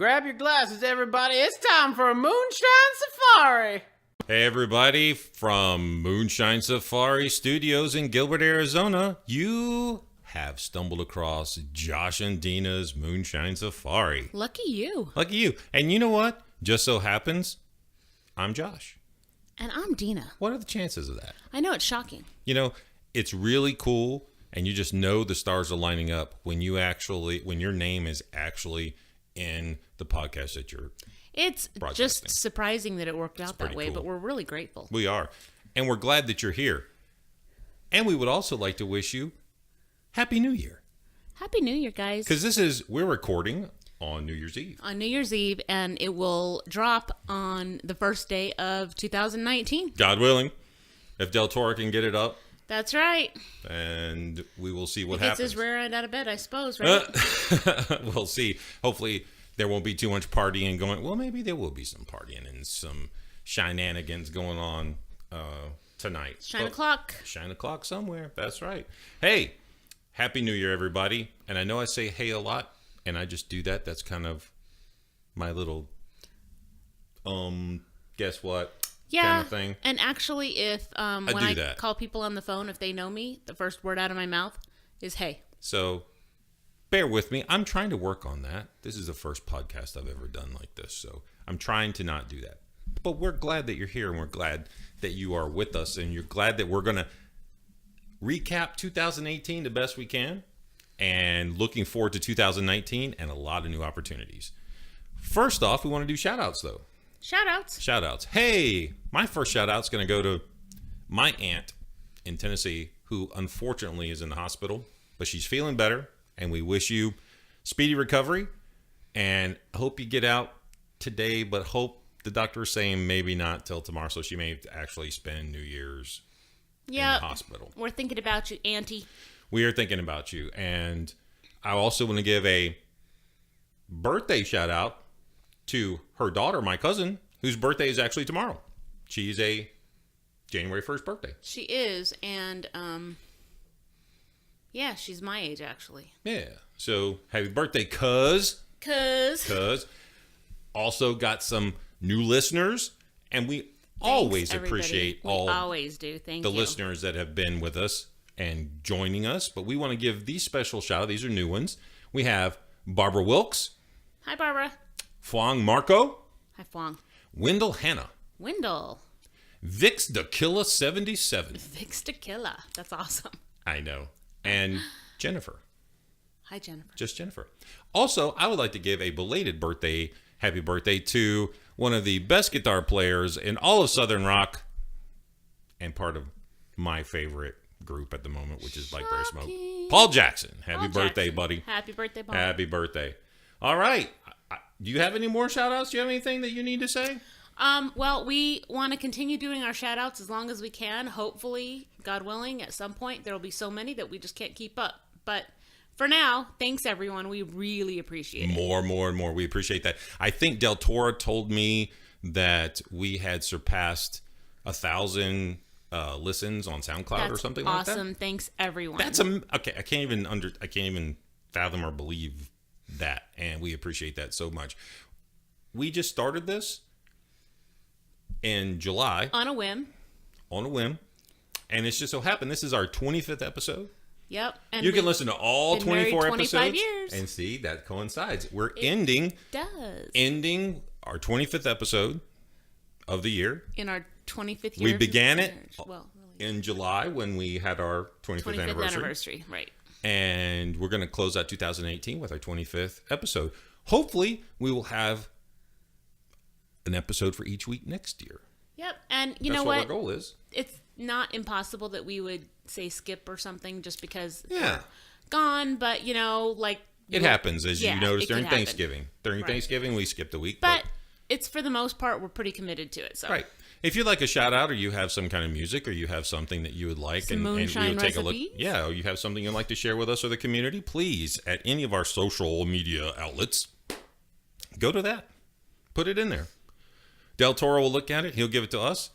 Grab your glasses, everybody. It's time for a Moonshine Safari. Hey, everybody, from Moonshine Safari Studios in Gilbert, Arizona, you have stumbled across Josh and Dinah's Moonshine Safari. Lucky you. Lucky you. And you know what? Just so happens, I'm Josh. And I'm Dinah. What are the chances of that? I know, it's shocking. You know, it's really cool, and you just know the stars are lining up when your name is actually in the podcast that you're It's just surprising that it worked out that way, cool. But we're really grateful. We are. And we're glad that you're here. And we would also like to wish you Happy New Year. Happy New Year, guys. Because we're recording on New Year's Eve. On New Year's Eve, and it will drop on the first day of 2019. God willing. If Del Toro can get it up. That's right. And we will see what He gets happens. his rear end out of bed, I suppose, right? We'll see. Hopefully there won't be too much partying going. Well, maybe there will be some partying and some shenanigans going on tonight. Shine o'clock. Shine o'clock somewhere. That's right. Hey, Happy New Year, everybody. And I know I say hey a lot, and I just do that. That's kind of my little, guess what? Yeah, kind of thing. And actually, if when I call people on the phone, if they know me, the first word out of my mouth is hey. So bear with me. I'm trying to work on that. This is the first podcast I've ever done like this, so I'm trying to not do that. But we're glad that you're here, and we're glad that you are with us, and you're glad that we're going to recap 2018 the best we can, and looking forward to 2019 and a lot of new opportunities. First off, we want to do shout-outs, though. Shout-outs. Hey, my first shout-out's going to go to my aunt in Tennessee, who unfortunately is in the hospital, but she's feeling better, and we wish you speedy recovery, and I hope you get out today, but hope the doctor is saying maybe not till tomorrow, so she may actually spend New Year's in the hospital. We're thinking about you, Auntie. We are thinking about you, and I also want to give a birthday shout-out to her daughter, my cousin, whose birthday is actually tomorrow. She's a January 1st birthday. She is, and yeah, she's my age, actually. Yeah. So, happy birthday, cuz. Also got some new listeners, and we always appreciate always do. Thank you. The listeners that have been with us and joining us. But we want to give these special shout-outs. These are new ones. We have Barbara Wilkes. Hi, Barbara. Fuang Marco. Hi, Fuang. Wendell Hannah. Vix Dakilla 77. Vix Dakilla. That's awesome. I know. And Jennifer. Hi, Jennifer. Just Jennifer. Also, I would like to give a belated happy birthday to one of the best guitar players in all of Southern Rock and part of my favorite group at the moment, which is Blackberry Smoke. Paul Jackson. Happy birthday, buddy. Happy birthday, Paul. Happy birthday. All right. Do you have any more shout-outs? Do you have anything that you need to say? Well, we want to continue doing our shout-outs as long as we can. Hopefully, God willing, at some point, there will be so many that we just can't keep up. But for now, thanks, everyone. We really appreciate it. More and more. We appreciate that. I think Del Toro told me that we had surpassed 1,000 listens on SoundCloud or something like that. Awesome. Thanks, everyone. That's okay. I can't even fathom or believe that, and we appreciate that so much. We just started this in July on a whim, and it's just so happened this is our 25th episode. Yep. And you can listen to all 24 episodes years. And see that coincides. We're ending our 25th episode of the year in our 25th year. We began it in July when we had our 25th anniversary, right? And we're going to close out 2018 with our 25th episode. Hopefully, we will have an episode for each week next year. Yep. And you know what our goal is. It's not impossible that we would say skip or something just because we're gone. But, it happens, as you noticed during Thanksgiving. During Thanksgiving, we skipped a week. But it's, for the most part, we're pretty committed to it. So. Right. If you'd like a shout out, or you have some kind of music, or you have something that you would like, and we'll take a look. Yeah, or you have something you'd like to share with us or the community, please, at any of our social media outlets, go to that. Put it in there. Del Toro will look at it. He'll give it to us.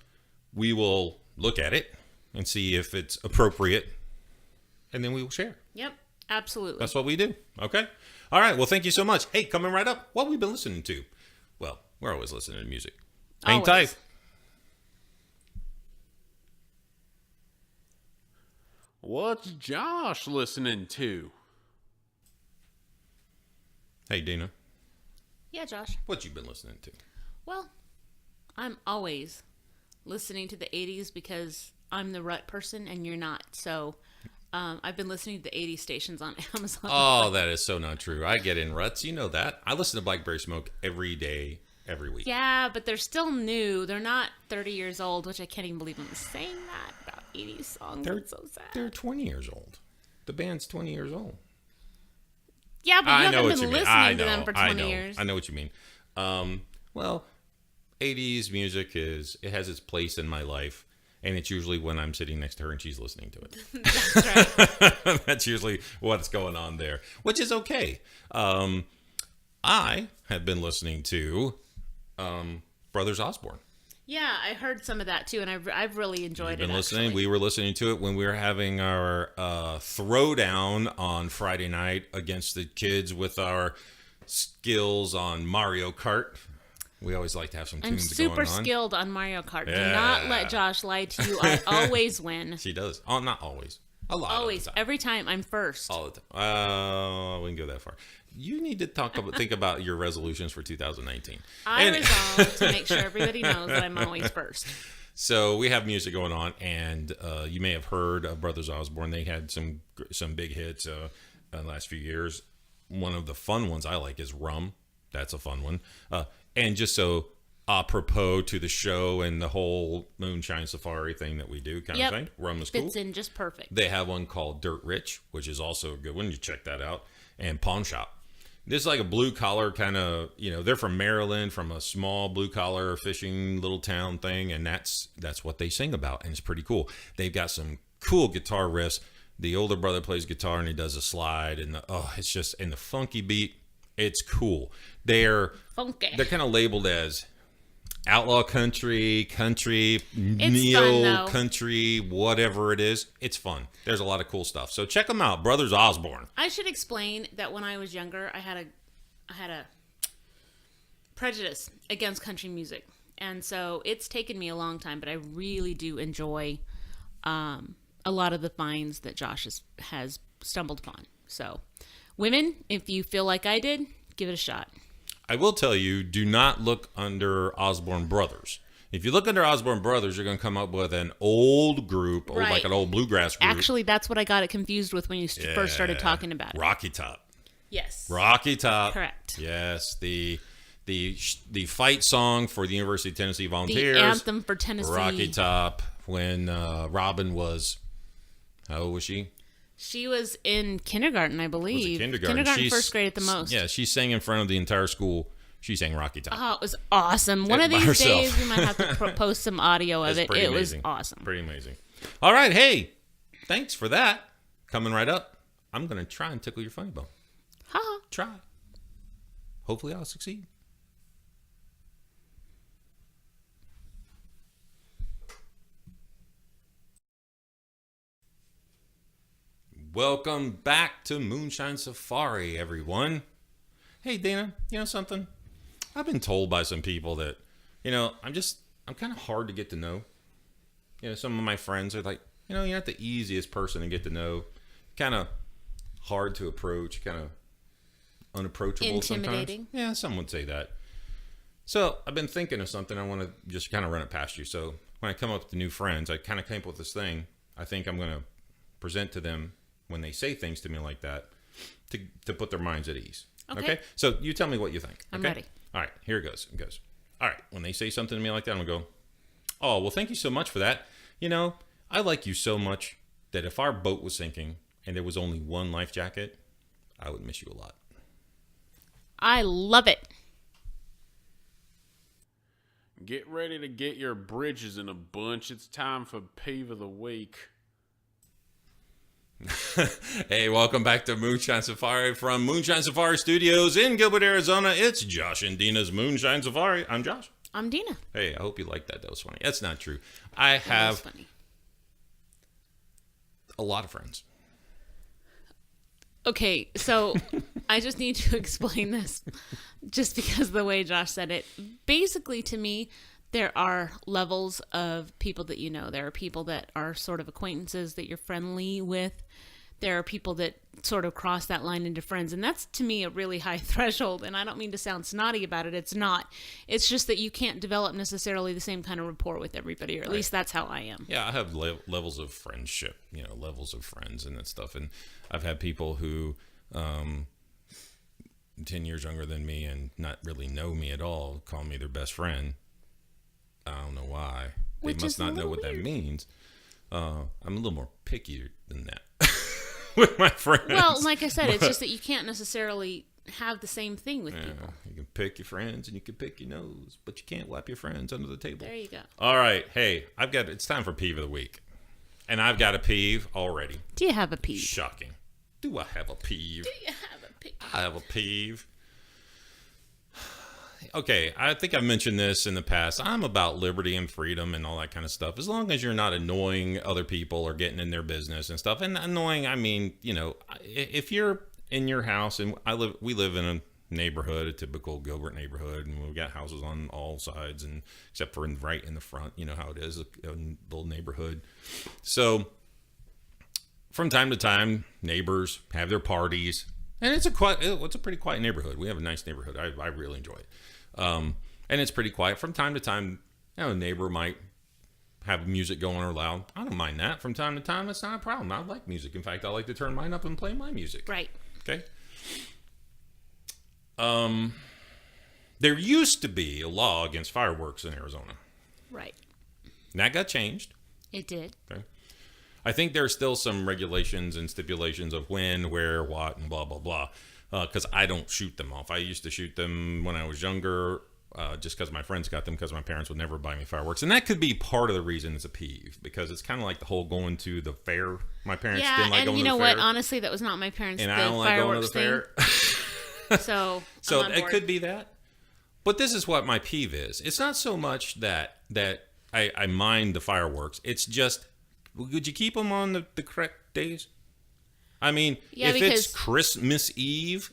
We will look at it and see if it's appropriate, and then we will share. Yep, absolutely. That's what we do. Okay. All right. Well, thank you so much. Hey, coming right up, what have we been listening to? Well, we're always listening to music. Hang Always. tight. What's Josh listening to? Hey, Dinah, Yeah, Josh. what you been listening to? Well, I'm always listening to the 80s because I'm the rut person and you're not. So I've been listening to the 80s stations on Amazon. Oh, that is so not true. I get in ruts. You know that. I listen to Blackberry Smoke every day, every week. Yeah, but they're still new. They're not 30 years old, which I can't even believe I'm saying that about 80s songs. It's so sad. They're 20 years old. The band's 20 years old. Yeah, but you I know haven't what been you mean. listening to them for 20 years. I know what you mean. Well, 80s music it has its place in my life, and it's usually when I'm sitting next to her and she's listening to it. That's right. That's usually what's going on there, which is okay. I have been listening to Brothers Osborne. Yeah, I heard some of that too, and I've really enjoyed Been it. listening. Actually. We were listening to it when we were having our throwdown on Friday night against the kids with our skills on Mario Kart. We always like to have some I'm tunes going on. super skilled on Mario Kart. Yeah. Do not let Josh lie to you. I always win. She does. Oh, not always. A lot. Always. Of the time. Every time I'm first. All the time. I wouldn't go that far. You need to think about your resolutions for 2019. I resolve to make sure everybody knows that I'm always first. So we have music going on, and you may have heard of Brothers Osborne. They had some big hits in the last few years. One of the fun ones I like is Rum. That's a fun one. And just so apropos to the show and the whole Moonshine Safari thing that we do kind of thing, Rum is cool. Fits in just perfect. They have one called Dirt Rich, which is also a good one. You check that out. And Pawn Shop. This is like a blue collar kind of, they're from Maryland, from a small blue collar fishing little town thing. And that's what they sing about. And it's pretty cool. They've got some cool guitar riffs. The older brother plays guitar and he does a slide. And it's just, and the funky beat, it's cool. They're kind of labeled as outlaw country, neo country, whatever it is. It's fun. There's a lot of cool stuff. So check them out, Brothers Osborne. I should explain that when I was younger, I had a prejudice against country music, and so it's taken me a long time. But I really do enjoy a lot of the finds that Josh has stumbled upon. So, women, if you feel like I did, give it a shot. I will tell you, do not look under Osborne Brothers. If you look under Osborne Brothers, you're going to come up with an old group, or like an old bluegrass group. Actually, that's what I got it confused with when you first started talking about it. Rocky Top. Yes. Rocky Top. Correct. Yes. The fight song for the University of Tennessee Volunteers. The anthem for Tennessee. Rocky Top. When Robin was, how old was she? She was in kindergarten, I believe. Kindergarten, first grade at the most. Yeah, she sang in front of the entire school. She sang Rocky Top. Oh, it was awesome. One of these days, we might have to post some audio of it. It was awesome. Pretty amazing. All right, hey, thanks for that. Coming right up, I'm going to try and tickle your funny bone. Ha. Try. Hopefully I'll succeed. Welcome back to Moonshine Safari, everyone. Hey, Dana, you know something? I've been told by some people that, I'm kind of hard to get to know. Some of my friends are like, you're not the easiest person to get to know. Kind of hard to approach, kind of unapproachable Intimidating. sometimes. Yeah, some would say that. So I've been thinking of something. I want to just kind of run it past you. So when I come up with new friends, I kind of came up with this thing. I think I'm going to present to them when they say things to me like that to put their minds at ease. Okay? So you tell me what you think. I'm okay? ready. All right, here it goes. All right, when they say something to me like that, I'm going to go, oh, well, thank you so much for that. I like you so much that if our boat was sinking and there was only one life jacket, I would miss you a lot. I love it. Get ready to get your bridges in a bunch. It's time for Peeve of the Week. Hey, welcome back to Moonshine Safari from Moonshine Safari Studios in Gilbert, Arizona. It's Josh and Dina's Moonshine Safari. I'm Josh. I'm Dinah. Hey, I hope you liked that. That was funny. That's not true. I have Funny. a lot of friends. Okay, so I just need to explain this just because of the way Josh said it. Basically, to me, there are levels of people that you know. There are people that are sort of acquaintances that you're friendly with. There are people that sort of cross that line into friends. And that's, to me, a really high threshold. And I don't mean to sound snotty about it. It's not. It's just that you can't develop necessarily the same kind of rapport with everybody, or at least that's how I am. Yeah, I have levels of friendship, levels of friends and that stuff. And I've had people who 10 years younger than me and not really know me at all call me their best friend. I don't know why. They must not know what that means. I'm a little more pickier than that. With my friends. Well, like I said, it's just that you can't necessarily have the same thing with people. You can pick your friends and you can pick your nose, but you can't wipe your friends under the table. There you go. All right. Hey, it's time for peeve of the week. And I've got a peeve already. Do you have a peeve? Shocking. Do I have a peeve? Do you have a peeve? I have a peeve. Okay, I think I've mentioned this in the past. I'm about liberty and freedom and all that kind of stuff. As long as you're not annoying other people or getting in their business and stuff. And annoying, I mean, if you're in your house, and we live in a neighborhood, a typical Gilbert neighborhood, and we've got houses on all sides, and except for right in the front, you know how it is, a little neighborhood. So from time to time, neighbors have their parties, and it's a pretty quiet neighborhood. We have a nice neighborhood. I really enjoy it. And it's pretty quiet. From time to time, a neighbor might have music going or loud. I don't mind that. From time to time, that's not a problem. I like music. In fact, I like to turn mine up and play my music. Right. Okay. There used to be a law against fireworks in Arizona. Right. And that got changed. It did. Okay. I think there's still some regulations and stipulations of when, where, what, and blah, blah, blah. Because I don't shoot them off. I used to shoot them when I was younger, just because my friends got them, because my parents would never buy me fireworks. And that could be part of the reason it's a peeve, because it's kind of like the whole going to the fair. My parents didn't like going to the fair. Yeah, and you know what? Honestly, that was not my parents' and I don't like going to the fair. So it could be that. But this is what my peeve is. It's not so much that I mind the fireworks. It's just, would you keep them on the correct days? I mean, if it's Christmas Eve,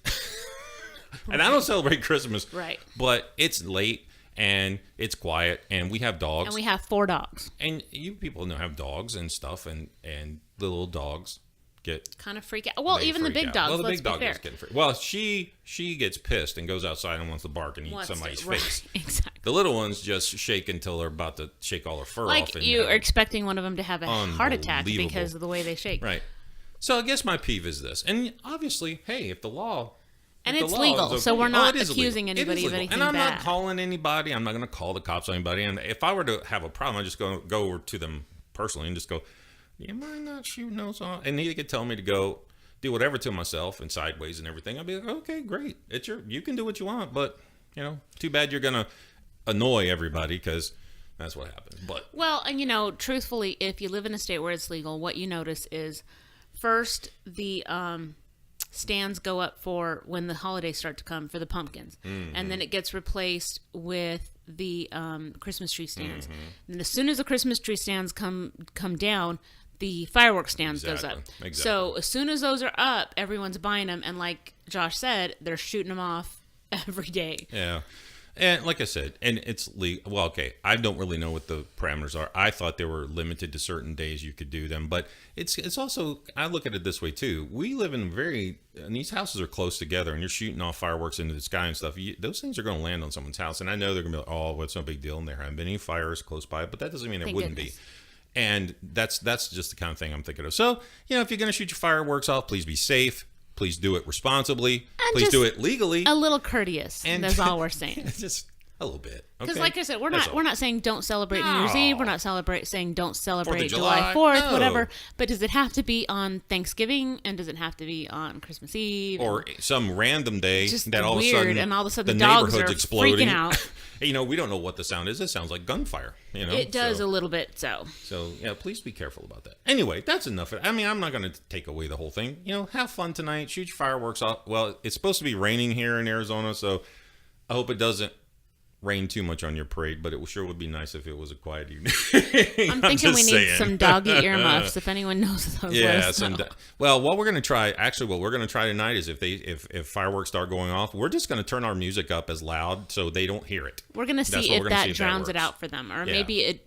and I don't celebrate Christmas, right? But it's late and it's quiet, and we have dogs, and we have 4 dogs, and you people have dogs and stuff, and the little dogs get kind of freak out. Well, even the big dogs. Well, the big dog is getting freaked. Well, she gets pissed and goes outside and wants to bark and eat somebody's face. Exactly. The little ones just shake until they're about to shake all their fur off. Like you are expecting one of them to have a heart attack because of the way they shake. Right. So I guess my peeve is this. And obviously, hey, if the law... And it's legal, so we're not accusing anybody of anything bad. And I'm not calling anybody. I'm not going to call the cops on anybody. And if I were to have a problem, I'd just go over to them personally and just go, you mind not shooting those off? And he could tell me to go do whatever to myself and sideways and everything. I'd be like, okay, great. You can do what you want, but, too bad you're going to annoy everybody, because... that's what happens. But well, and truthfully, if you live in a state where it's legal, what you notice is... first, the stands go up for when the holidays start to come for the pumpkins. Mm-hmm. And then it gets replaced with the Christmas tree stands. Mm-hmm. And as soon as the Christmas tree stands come down, the fireworks stands goes up. Exactly. So as soon as those are up, everyone's buying them. And like Josh said, they're shooting them off every day. Yeah. And like I said, and it's legal. Well, okay, I don't really know what the parameters are. I thought they were limited to certain days you could do them, but it's also, I look at it this way too. We live in and these houses are close together, and you're shooting off fireworks into the sky and stuff. Those things are going to land on someone's house, and I know they're going to be like, oh, well, it's no big deal, and there haven't been any fires close by, but that doesn't mean there wouldn't be. And that's just the kind of thing I'm thinking of. So, if you're going to shoot your fireworks off, please be safe. Please do it responsibly. And please do it legally. A little courteous. And that's all we're saying. Just a little bit. Because like I said, we're not saying don't celebrate New Year's Eve. We're not saying don't celebrate July 4th, whatever. But does it have to be on Thanksgiving? And does it have to be on Christmas Eve? Or some random day that all of a sudden the dogs are exploding. Freaking out. We don't know what the sound is. It sounds like gunfire. It does a little bit so. So, please be careful about that. Anyway, that's enough. I mean, I'm not going to take away the whole thing. Have fun tonight. Shoot your fireworks off. Well, it's supposed to be raining here in Arizona, so I hope it doesn't rain too much on your parade, but it sure would be nice if it was a quiet evening. I'm thinking we need some doggy earmuffs. If anyone knows those, let us know. Well, what we're going to try tonight is if fireworks start going off, we're just going to turn our music up as loud so they don't hear it. We're going to see if that drowns it out for them, or maybe it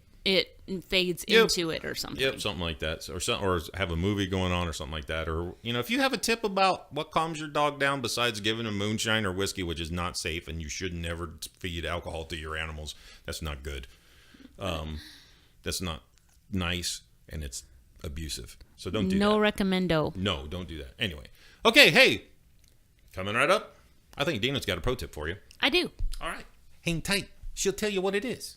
fades into it or something. Yep, something like that, or have a movie going on or something like that. Or if you have a tip about what calms your dog down besides giving them moonshine or whiskey, which is not safe, and you should never feed alcohol to your animals. That's not good. That's not nice, and it's abusive. So don't do that. No recommendo. No, don't do that. Anyway, okay, hey, coming right up. I think Dinah's got a pro tip for you. I do. All right, hang tight. She'll tell you what it is.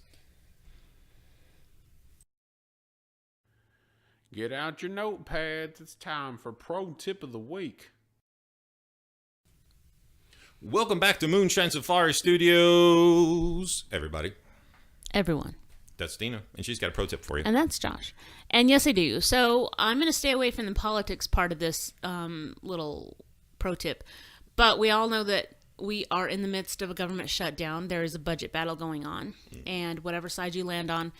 Get out your notepads. It's time for Pro Tip of the Week. Welcome back to Moonshine Safari Studios, everybody. Everyone. That's Dinah, and she's got a pro tip for you. And that's Josh. And yes, I do. So I'm going to stay away from the politics part of this little pro tip. But we all know that we are in the midst of a government shutdown. There is a budget battle going on. And whatever side you land on,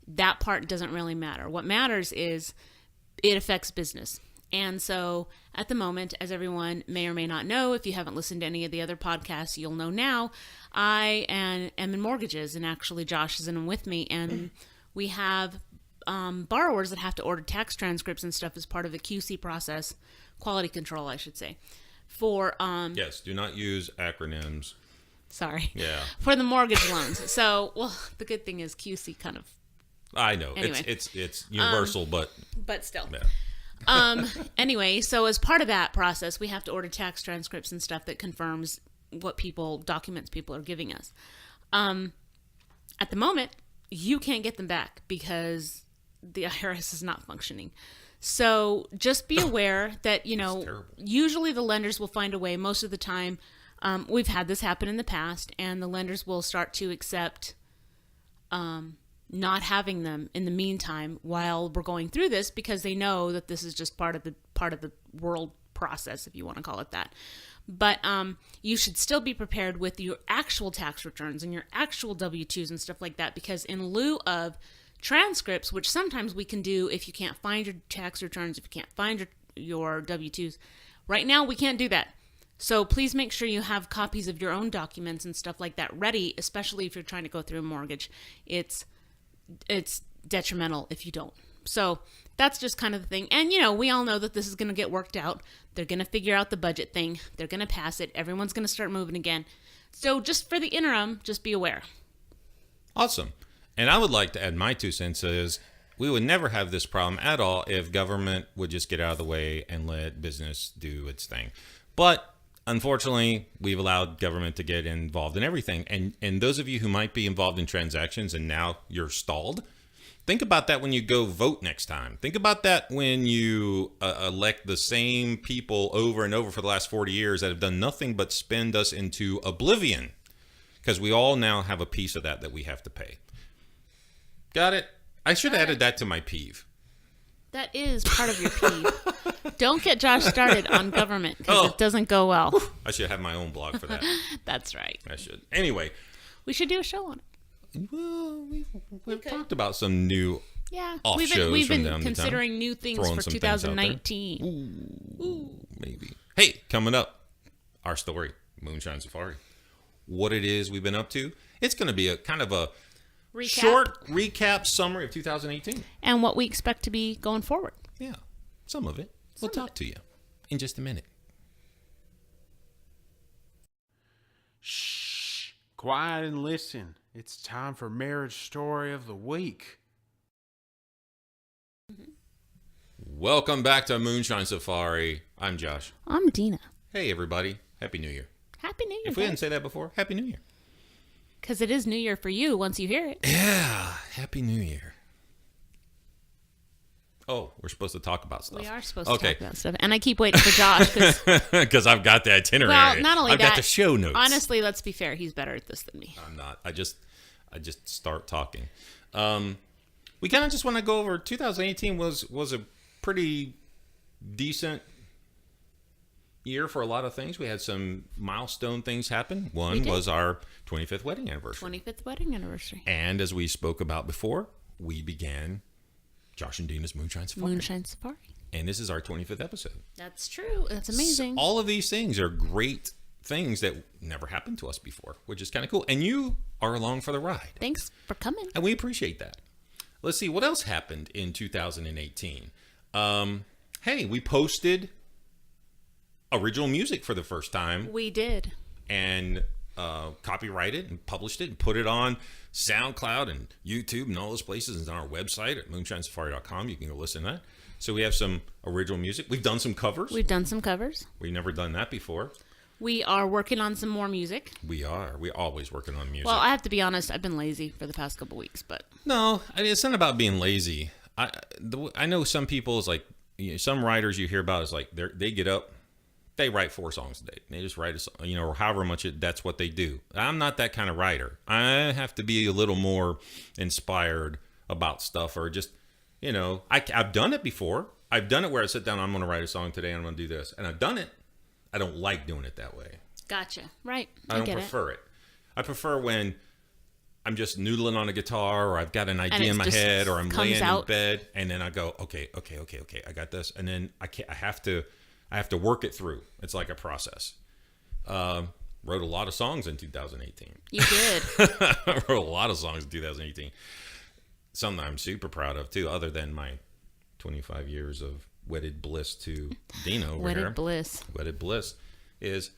that part doesn't really matter. What matters is it affects business. And so at the moment, as everyone may or may not know, if you haven't listened to any of the other podcasts, you'll know now, I am in mortgages, and actually Josh is in them with me. And we have borrowers that have to order tax transcripts and stuff as part of the QC process, quality control, I should say, for... yes, do not use acronyms. Sorry. Yeah. For the mortgage loans. So, well, the good thing is QC kind of... I know. Anyway. It's universal, but still. Yeah. Anyway, so as part of that process, we have to order tax transcripts and stuff that confirms what documents people are giving us. At the moment, you can't get them back because the IRS is not functioning. So just be aware that, usually the lenders will find a way. Most of the time, we've had this happen in the past, and the lenders will start to accept not having them in the meantime while we're going through this, because they know that this is just part of the world process, if you want to call it that. But you should still be prepared with your actual tax returns and your actual W-2s and stuff like that, because in lieu of transcripts, which sometimes we can do if you can't find your tax returns, if you can't find your W-2s, right now we can't do that. So please make sure you have copies of your own documents and stuff like that ready, especially if you're trying to go through a mortgage. It's detrimental if you don't. So that's just kind of the thing. And, we all know that this is going to get worked out. They're going to figure out the budget thing. They're going to pass it. Everyone's going to start moving again. So just for the interim, just be aware. Awesome. And I would like to add my 2 cents is we would never have this problem at all if government would just get out of the way and let business do its thing. But unfortunately, we've allowed government to get involved in everything. And those of you who might be involved in transactions and now you're stalled, think about that when you go vote next time. Think about that when you elect the same people over and over for the last 40 years that have done nothing but spend us into oblivion, because we all now have a piece of that we have to pay. Got it? I should have added that to my peeve. That is part of your peeve. Don't get Josh started on government, because it doesn't go well. I should have my own blog for that. That's right. I should. Anyway. We should do a show on it. Well, we've talked about some new off shows we've from been time to time. Considering new things for 2019. Ooh, maybe. Hey, coming up, our story, Moonshine Safari. What it is we've been up to. It's going to be a kind of a short recap summary of 2018. And what we expect to be going forward. Yeah, some of it. We'll talk to you in just a minute. Shh. Quiet and listen. It's time for Marriage Story of the Week. Welcome back to Moonshine Safari. I'm Josh. I'm Dinah. Hey, everybody. Happy New Year. Happy New Year. If we didn't say that before, Happy New Year. Because it is New Year for you once you hear it. Yeah. Happy New Year. Oh, we're supposed to talk about stuff. We are supposed to talk about stuff. And I keep waiting for Josh. Because I've got the itinerary. Well, not only I've got the show notes. Honestly, let's be fair. He's better at this than me. I'm not. I just start talking. We kind of just want to go over 2018 was a pretty decent year for a lot of things. We had some milestone things happen. We One did. was our 25th wedding anniversary. 25th wedding anniversary. And as we spoke about before, we began Josh and Dinah's Moonshine Safari. Moonshine Safari. And this is our 25th episode. That's true. That's amazing. All of these things are great things that never happened to us before, which is kind of cool. And you are along for the ride. Thanks for coming. And we appreciate that. Let's see, what else happened in 2018? Hey, we posted original music for the first time. We did. And copyrighted and published it and put it on SoundCloud and YouTube and all those places. It's on our website at moonshinesafari.com. You can go listen to that. So we have some original music. We've done some covers. We've done some covers. We've never done that before. We are working on some more music. We are. We're always working on music. Well, I have to be honest. I've been lazy for the past couple weeks, but No, I mean, it's not about being lazy. I know some people, is like, you know, some writers you hear about is like they get up, they write 4 songs a day. They just write a song, you know, or however much that's what they do. I'm not that kind of writer. I have to be a little more inspired about stuff, or just, you know, I've done it before. I've done it where I sit down, I'm going to write a song today, and I'm going to do this. And I've done it. I don't like doing it that way. gotcha. Right. I don't prefer it. I prefer when I'm just noodling on a guitar, or I've got an idea in my head, or I'm laying in bed, and then I go, okay, I got this, and then I have to work it through. It's like a process. Wrote a lot of songs in 2018. You did. I wrote a lot of songs in 2018. Something I'm super proud of too, other than my 25 years of wedded bliss to Dinah over here. Wedded bliss is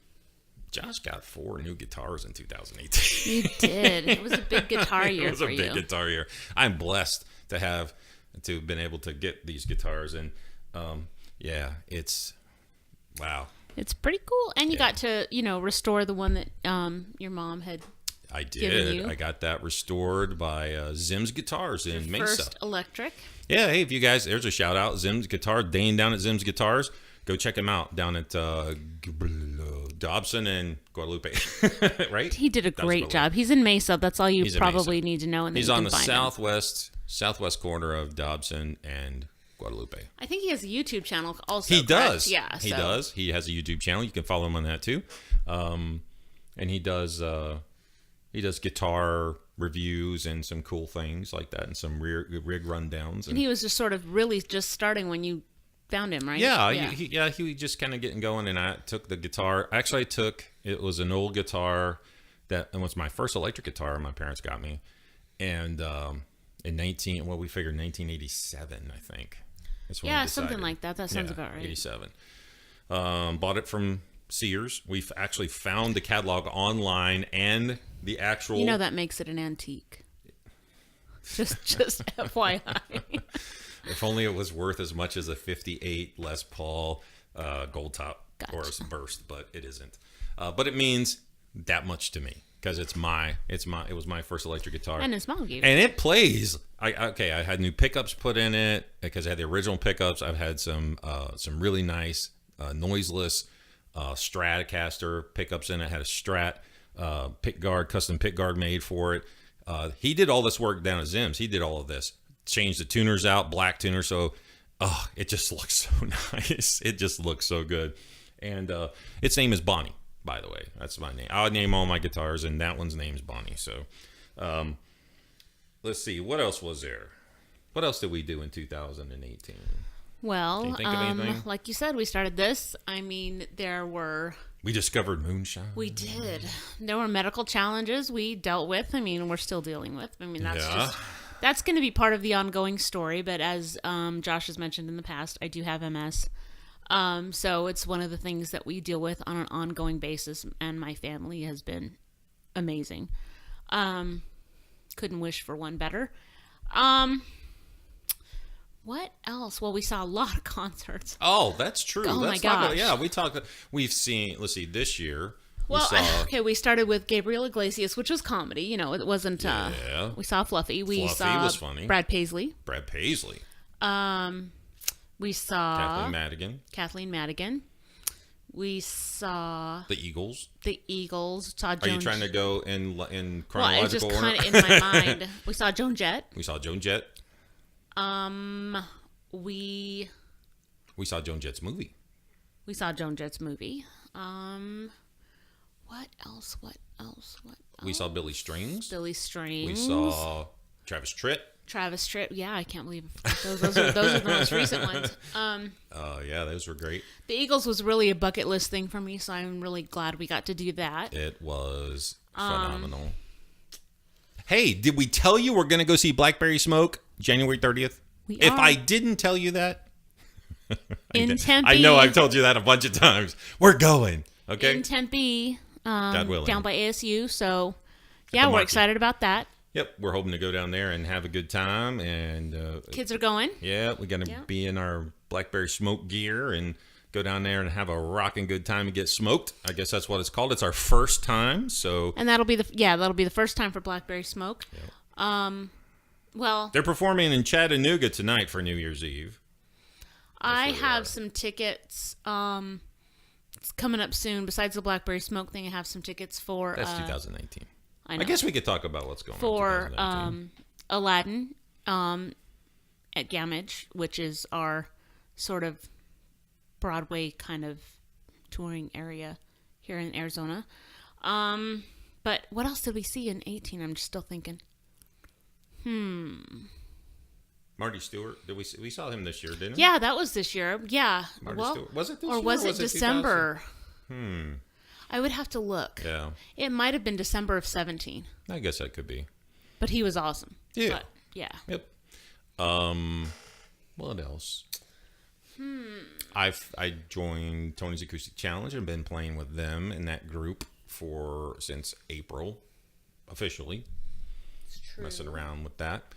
Josh got 4 new guitars in 2018. You did. It was a big guitar year. It was a big guitar year. I'm blessed to have been able to get these guitars, and yeah, it's wow. It's pretty cool, and you got to, you know, restore the one that your mom had. I given did. you. I got that restored by Zim's Guitars in Mesa. First electric. Yeah, hey, if you guys, there's a shout out, Zim's Guitar, Dane down at Zim's Guitars. Go check him out down at Dobson and Guadalupe, right? He did a great job. He's in Mesa. That's all you probably need to know. And he's on the southwest corner of Dobson and Guadalupe. I think he has a YouTube channel also. He does. Yeah, he does. He has a YouTube channel. You can follow him on that too. And he does guitar reviews and some cool things like that, and some rig rundowns. And he was just sort of really just starting when you found him, right? Yeah, he was just kind of getting going, and I took the guitar. Actually, it was an old guitar that was my first electric guitar my parents got me, and in 1987, I think. That's when we decided. Something like that. That sounds about right. 87. Bought it from Sears. We've actually found the catalog online and the actual. You know that makes it an antique. Just FYI. If only it was worth as much as a 58 Les Paul gold top chorus burst, but it isn't. But it means that much to me because it was my first electric guitar, and his mom gave it. And it plays. I had new pickups put in it because I had the original pickups. I've had some really nice noiseless Stratocaster pickups in it. Had a Strat custom pick guard made for it. He did all this work down at Zim's. He did all of this. Changed the tuners out, black tuner. So, it just looks so nice. It just looks so good. And its name is Bonnie, by the way. That's my name. I name all my guitars, and that one's name is Bonnie. So, let's see. What else was there? What else did we do in 2018? Well, like you said, we started this. I mean, we discovered moonshine. We did. There were medical challenges we dealt with. I mean, we're still dealing with. I mean, that's going to be part of the ongoing story. But as Josh has mentioned in the past, I do have MS. So it's one of the things that we deal with on an ongoing basis. And my family has been amazing. Couldn't wish for one better. What else? Well, we saw a lot of concerts. Oh, that's true. Oh, my gosh. We've seen, let's see, this year. Well, we started with Gabriel Iglesias, which was comedy. You know, it wasn't, we saw Fluffy. We saw was funny. Brad Paisley. We saw Kathleen Madigan. We saw the Eagles. Saw Joan. Are you trying to go in chronological order? Well, it's just kind of in my mind. We saw Joan Jett. We saw Joan Jett's movie. We saw Joan Jett's movie. What else? We saw Billy Strings. Billy Strings. We saw Travis Tritt. Travis Tritt. Yeah, I can't believe those are the most recent ones. Yeah, those were great. The Eagles was really a bucket list thing for me, so I'm really glad we got to do that. It was phenomenal. Hey, did we tell you we're going to go see Blackberry Smoke January 30th? If I didn't tell you that, in Tempe. I know I've told you that a bunch of times. We're going. Okay. In Tempe, God willing. down by ASU. So, yeah, we're excited about that. Yep, we're hoping to go down there and have a good time. And kids are going. Yeah, we're going to be in our Blackberry Smoke gear and go down there and have a rocking good time and get smoked. I guess that's what it's called. It's our first time, so. And that'll be the first time for Blackberry Smoke. Yep. Well, they're performing in Chattanooga tonight for New Year's Eve. I have some tickets. It's coming up soon. Besides the Blackberry Smoke thing, I have some tickets for. That's 2019. I know. I guess we could talk about what's going on for Aladdin at Gamage, which is our sort of Broadway kind of touring area here in Arizona. But what else did we see in 18? I'm just still thinking. Marty Stewart. We saw him this year, didn't we? Yeah, that was this year. Yeah. Marty Stewart. Was it this year? Or was it December? I would have to look. Yeah. It might have been December of 17. I guess that could be. But he was awesome. Yeah. But, yeah. Yep. What else? I joined Tony's Acoustic Challenge and been playing with them in that group since April, officially. It's true. Messing around with that.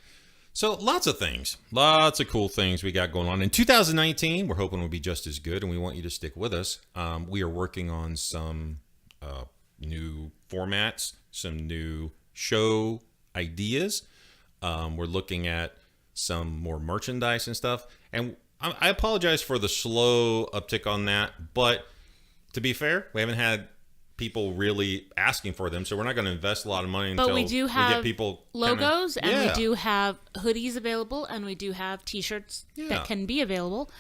So lots of things, lots of cool things we got going on. In 2019, we're hoping will be just as good, and we want you to stick with us. We are working on some new formats, some new show ideas. We're looking at some more merchandise and stuff. And I apologize for the slow uptick on that, but to be fair, we haven't had people really asking for them, so we're not going to invest a lot of money until we do have get people logos, and we do have hoodies available, and we do have t-shirts that can be available.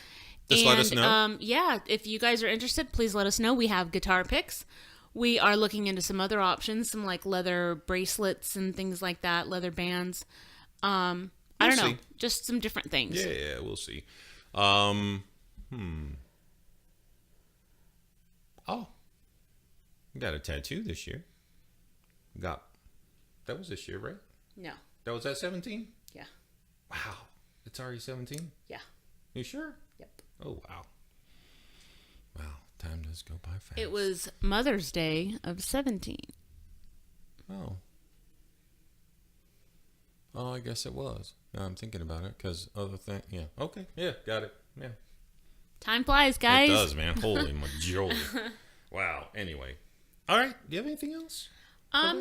Just let us know. If you guys are interested, please let us know. We have guitar picks. We are looking into some other options, some like leather bracelets and things like that, leather bands. I don't know, just some different things. Yeah, we'll see. Oh, we got a tattoo this year. That was this year, right? No. That was at 17? Yeah. Wow. It's already 17? Yeah. You sure? Yep. Oh, wow. Wow. Time does go by fast. It was Mother's Day of 17. Oh. Oh, I guess it was. Now I'm thinking about it because other thing. Yeah. Okay. Yeah. Got it. Yeah. Time flies, guys. It does, man. Holy majoli. Wow. Anyway. All right. Do you have anything else? Let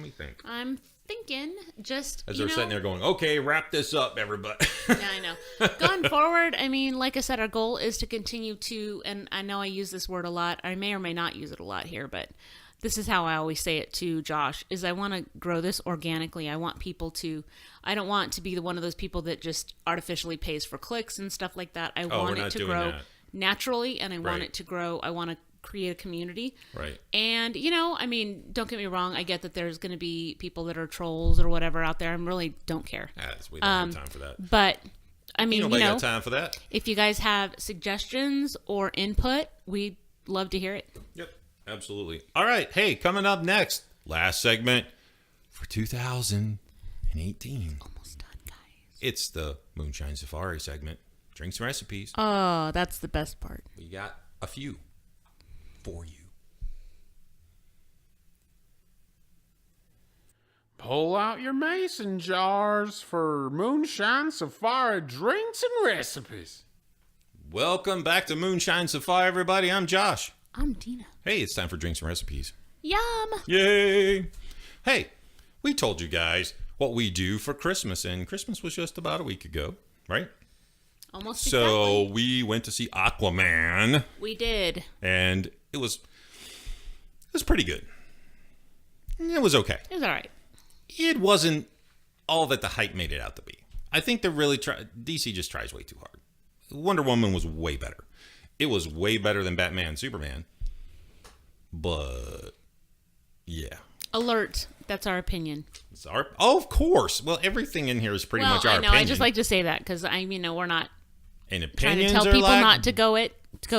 me think. I'm thinking just as they're sitting there going, okay, wrap this up, everybody. Yeah, I know. Going forward, I mean, like I said, our goal is to continue to, and I know I use this word a lot. I may or may not use it a lot here, but this is how I always say it to Josh, is I want to grow this organically. I want people to, I don't want to be one of those people that just artificially pays for clicks and stuff like that. I want it to grow naturally, and I want it to grow. I want to create a community. Right. And, I mean, don't get me wrong. I get that there's going to be people that are trolls or whatever out there. I really don't care. We don't have time for that. But, I mean, nobody got time for that. If you guys have suggestions or input, we'd love to hear it. Yep. Absolutely. All right. Hey, coming up next, last segment for 2018. Almost done, guys. It's the Moonshine Safari segment. Drinks and recipes. Oh, that's the best part. We got a few for you. Pull out your mason jars for Moonshine Safari drinks and recipes. Welcome back to Moonshine Safari, everybody. I'm Josh. I'm Dinah. Hey, it's time for drinks and recipes. Yum! Yay! Hey, we told you guys what we do for Christmas, and Christmas was just about a week ago, right? Almost So exactly. we went to see Aquaman. We did. And it was pretty good. It was okay. It was all right. It wasn't all that the hype made it out to be. I think they're really DC just tries way too hard. Wonder Woman was way better. It was way better than Batman Superman. But yeah. Alert. That's our opinion. It's our, oh, of course. Well, everything in here is pretty much our I know. opinion. I just like to say that because we're not and trying to opinions tell are people like not to go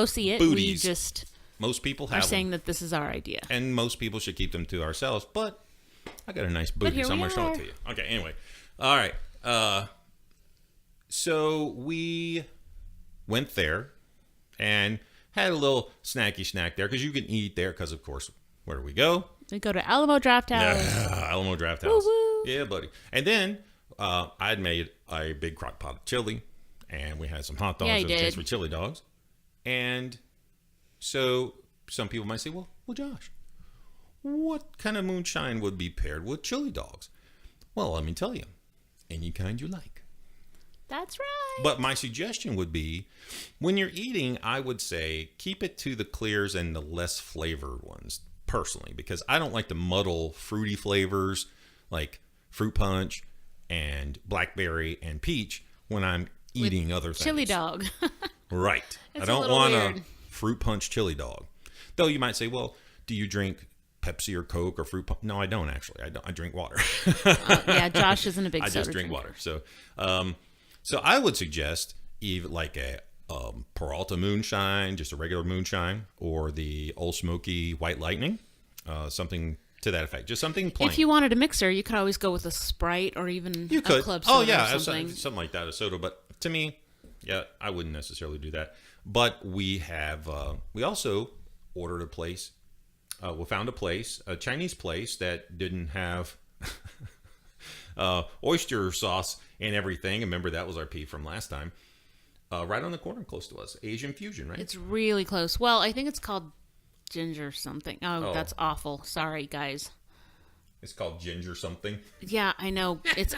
see it. booties. We just most people are have saying them. that this is our idea. And most people should keep them to ourselves. But I got a nice booty, here so I'm we going to show are. it to you. Okay, anyway. All right. So we went there and had a little snacky snack there because you can eat there because, of course, where do we go? We go to Alamo Draft House. Alamo Draft House. Woo-woo. Yeah, buddy. And then I'd made a big crock pot of chili, and we had some hot dogs Yeah, you with a taste did. for chili dogs. And so some people might say, well, Josh, what kind of moonshine would be paired with chili dogs? Well, let me tell you, any kind you like. That's right. But my suggestion would be, when you're eating, I would say keep it to the clears and the less flavored ones, personally, because I don't like to muddle fruity flavors like fruit punch and blackberry and peach when I'm eating other things. Chili dog. Right. It's I don't a little want weird. a fruit punch chili dog. Though you might say, well, do you drink Pepsi or Coke or fruit punch? No, I don't actually. I drink water. Yeah, Josh isn't a big I soda just drink drinker. water. So I would suggest even like a Peralta moonshine, just a regular moonshine, or the Old Smoky White Lightning, something to that effect. Just something plain. If you wanted a mixer, you could always go with a Sprite or even You could. a club soda Oh yeah, or something. something like that, a soda. But to me, yeah, I wouldn't necessarily do that. But we have we also ordered a place. We found a place, a Chinese place that didn't have oyster sauce and everything. Remember, that was our P from last time. Right on the corner, close to us, Asian Fusion, right? It's really close. Well, I think it's called ginger something. Oh, Oh. that's awful. Sorry, guys. It's called Ginger something. Yeah, I know. It's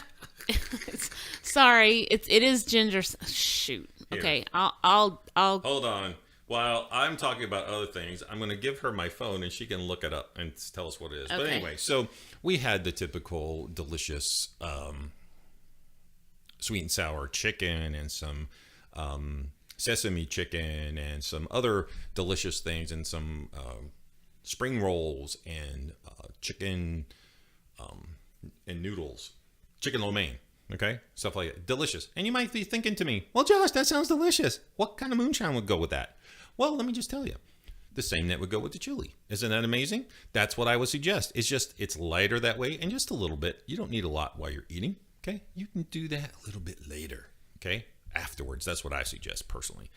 sorry. It is ginger. Shoot. Here. Okay, I'll. Hold on. While I'm talking about other things, I'm going to give her my phone and she can look it up and tell us what it is. But Okay. anyway, so we had the typical delicious sweet and sour chicken and some sesame chicken and some other delicious things and some spring rolls and chicken and noodles, chicken lo mein. Okay, stuff like that. Delicious. And you might be thinking to me, well, Josh, that sounds delicious. What kind of moonshine would go with that? Well, let me just tell you. The same that would go with the chili. Isn't that amazing? That's what I would suggest. It's lighter that way and just a little bit. You don't need a lot while you're eating. Okay, you can do that a little bit later. Okay, afterwards. That's what I suggest personally.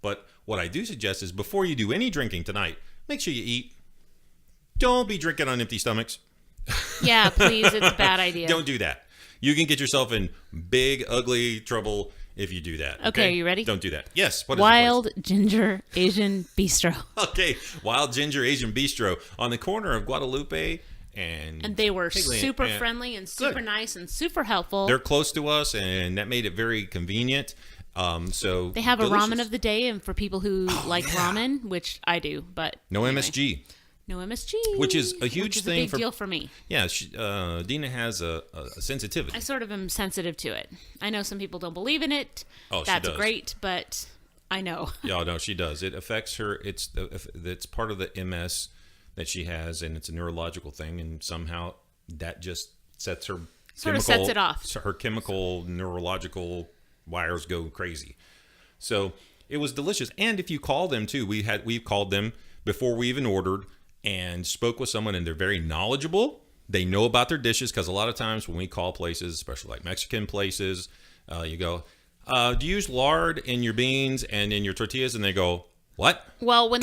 But what I do suggest is before you do any drinking tonight, make sure you eat. Don't be drinking on empty stomachs. Yeah, please. It's a bad idea. Don't do that. You can get yourself in big, ugly trouble if you do that. Okay, are you ready? Don't do that. Yes. What is Wild Ginger Asian Bistro. the place? Okay. Wild Ginger Asian Bistro on the corner of Guadalupe and And they were Higley super and- friendly and super Good. nice and super helpful. They're close to us, and that made it very convenient. So They have a delicious. ramen of the day, and for people who like ramen, which I do, but No anyway. MSG. No MSG, Which is a huge which is thing a big for- deal for me. Yeah, Dinah has a sensitivity. I sort of am sensitive to it. I know some people don't believe in it. Oh, she That's does. great, but I know. Yeah, no, she does. It affects her. It's part of the MS that she has, and it's a neurological thing, and somehow that just sets her Sort of sets it off. So her chemical neurological wires go crazy. So it was delicious. And if you call them too, we've called them before we even ordered and spoke with someone, and they're very knowledgeable. They know about their dishes because a lot of times when we call places, especially like Mexican places, you go, do you use lard in your beans and in your tortillas? And they go, what? Well, when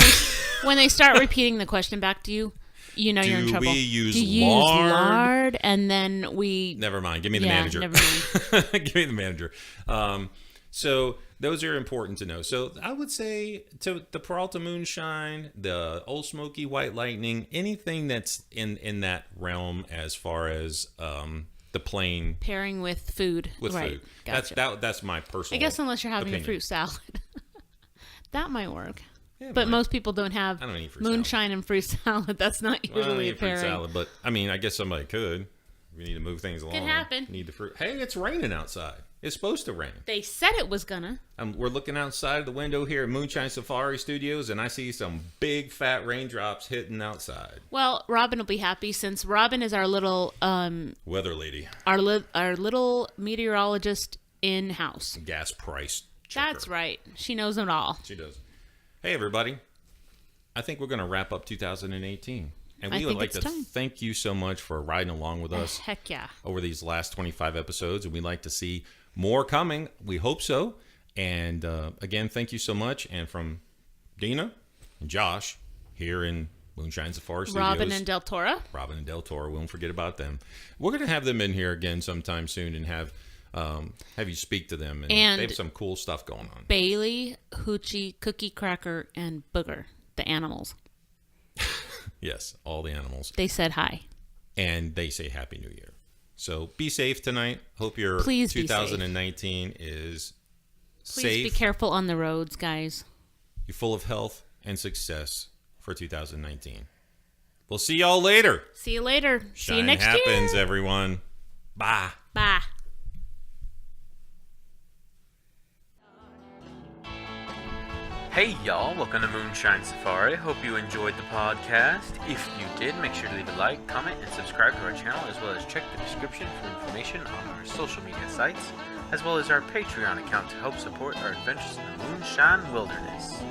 they start repeating the question back to you, you know you're in Do trouble. we use Do you lard? use lard? And then we Never mind. Give me the Yeah, manager. never mind. Give me the manager. So those are important to know. So I would say to the Peralta Moonshine, the Old Smoky White Lightning, anything that's in that realm as far as the plain pairing with food. with right. food. Gotcha. That's my personal. I guess unless you're having opinion. a fruit salad, that might work. Yeah, But might. most people don't have I don't eat fruit moonshine and fruit salad. That's not I don't usually a eat fruit pairing. salad, but I mean, I guess somebody could. We need to move things along. happen. Need the fruit. Hey, it's raining outside. It's supposed to rain. They said it was gonna. We're looking outside the window here at Moonshine Safari Studios, and I see some big fat raindrops hitting outside. Well, Robin will be happy since Robin is our little weather lady, our little meteorologist in house. Gas price checker. That's right. She knows it all. She does. Hey, everybody. I think we're going to wrap up 2018. And I we would think like to it's time. thank you so much for riding along with us Heck yeah. over these last 25 episodes. And we'd like to see more coming. We hope so. And again, thank you so much. And from Dinah and Josh here in Moonshine Safari Studios. Robin and Del Toro. Robin and Del Toro. We won't forget about them. We're going to have them in here again sometime soon and have you speak to them. And they have some cool stuff going on. Bailey, Hoochie, Cookie Cracker, and Booger, the animals. Yes, all the animals. They said hi. And they say Happy New Year. So be safe tonight. Hope your Please 2019 is Please safe. be careful on the roads, guys. You're full of health and success for 2019. We'll see y'all later. See you later. See you Shine next happens, year. everyone. Bye. Bye. Hey y'all, welcome to Moonshine Safari. Hope you enjoyed the podcast. If you did, make sure to leave a like, comment, and subscribe to our channel, as well as check the description for information on our social media sites, as well as our Patreon account to help support our adventures in the Moonshine Wilderness.